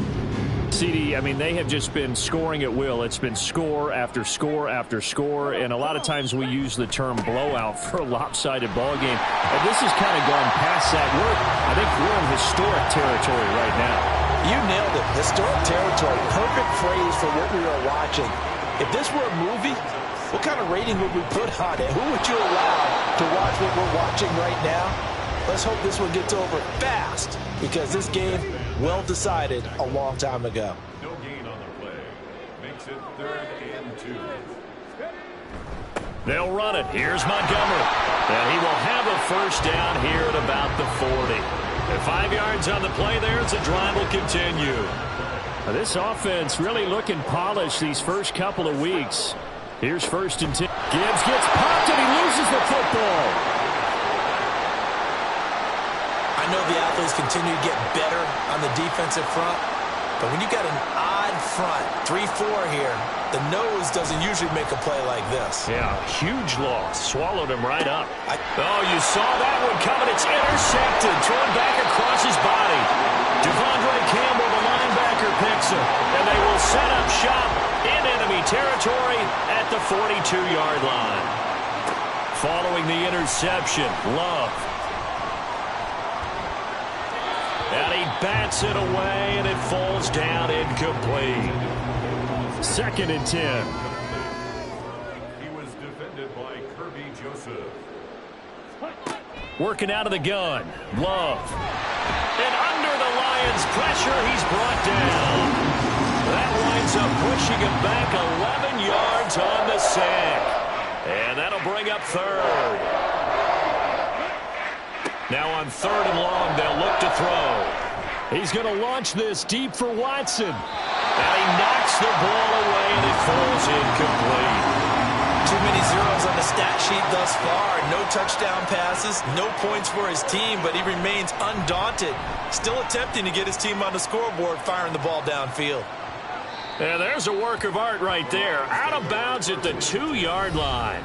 CD, I mean, they have just been scoring at will. It's been score after score after score, and a lot of times we use the term blowout for a lopsided ball game. And this has kind of gone past that. I think we're in historic territory right now. You nailed it. Historic territory. Perfect phrase for what we are watching. If this were a movie, what kind of rating would we put on it? Who would you allow to watch what we're watching right now? Let's hope this one gets over fast, because this game, well decided a long time ago. No gain on the play. Makes it 3rd and 2. They'll run it. Here's Montgomery. And he will have a 1st down here at about the 40. And 5 yards on the play there as the drive will continue. Now this offense really looking polished these first couple of weeks. Here's 1st and 10. Gibbs gets popped and he loses the football. I know the athletes continue to get better on the defensive front, but when you got an odd front, 3-4 here, the nose doesn't usually make a play like this. Yeah, huge loss. Swallowed him right up. Oh, you saw that one coming. It's intercepted. Thrown back across his body. Devondre Campbell, the linebacker, picks him. And they will set up shop in enemy territory at the 42-yard line. Following the interception, Love. And he bats it away, and it falls down incomplete. 2nd and 10. He was defended by Kirby Joseph. Working out of the gun. Love. And under the Lions' pressure, he's brought down. That winds up pushing him back 11 yards on the sack. And that'll bring up 3rd. Now on 3rd and long, they'll look to throw. He's going to launch this deep for Watson. And he knocks the ball away, and it falls incomplete. Too many zeros on the stat sheet thus far. No touchdown passes, no points for his team, but he remains undaunted. Still attempting to get his team on the scoreboard, firing the ball downfield. And there's a work of art right there. Out of bounds at the 2-yard line.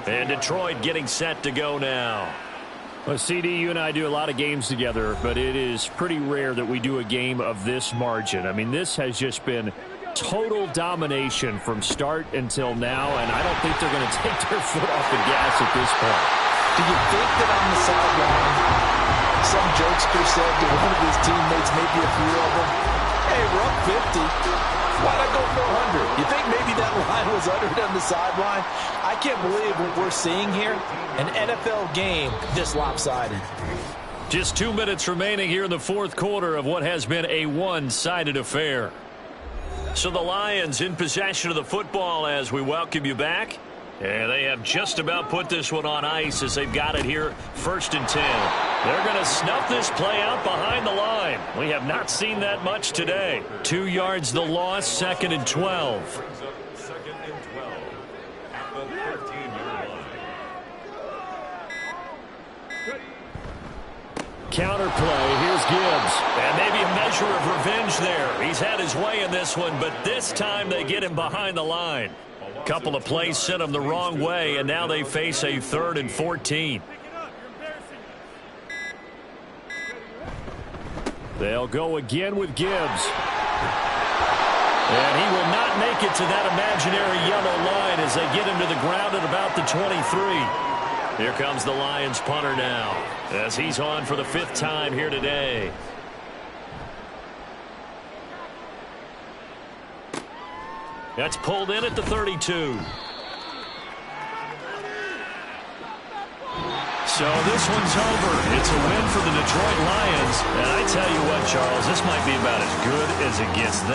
And Detroit getting set to go now. Well, CD, you and I do a lot of games together, but it is pretty rare that we do a game of this margin. I mean, this has just been total domination from start until now, and I don't think they're going to take their foot off the gas at this point. Do you think that on the sideline, some jokester said to one of his teammates, maybe a few of them, hey, we're up 50. Why not go 400? You think maybe that line was uttered on the sideline? I can't believe what we're seeing here. An NFL game this lopsided. Just 2 minutes remaining here in the 4th quarter of what has been a one-sided affair. So the Lions in possession of the football as we welcome you back. And they have just about put this one on ice as they've got it here, 1st and 10. They're going to snuff this play out behind the line. We have not seen that much today. 2 yards the loss, 2nd and 12. Brings up 2nd and 12 at the 13-yard line. Counterplay, here's Gibbs. And maybe a measure of revenge there. He's had his way in this one, but this time they get him behind the line. Couple of plays sent him the wrong way, and now they face a 3rd and 14. They'll go again with Gibbs. And he will not make it to that imaginary yellow line as they get him to the ground at about the 23. Here comes the Lions punter now as he's on for the 5th time here today. That's pulled in at the 32. So this one's over. It's a win for the Detroit Lions. And I tell you what, Charles, this might be about as good as it gets there.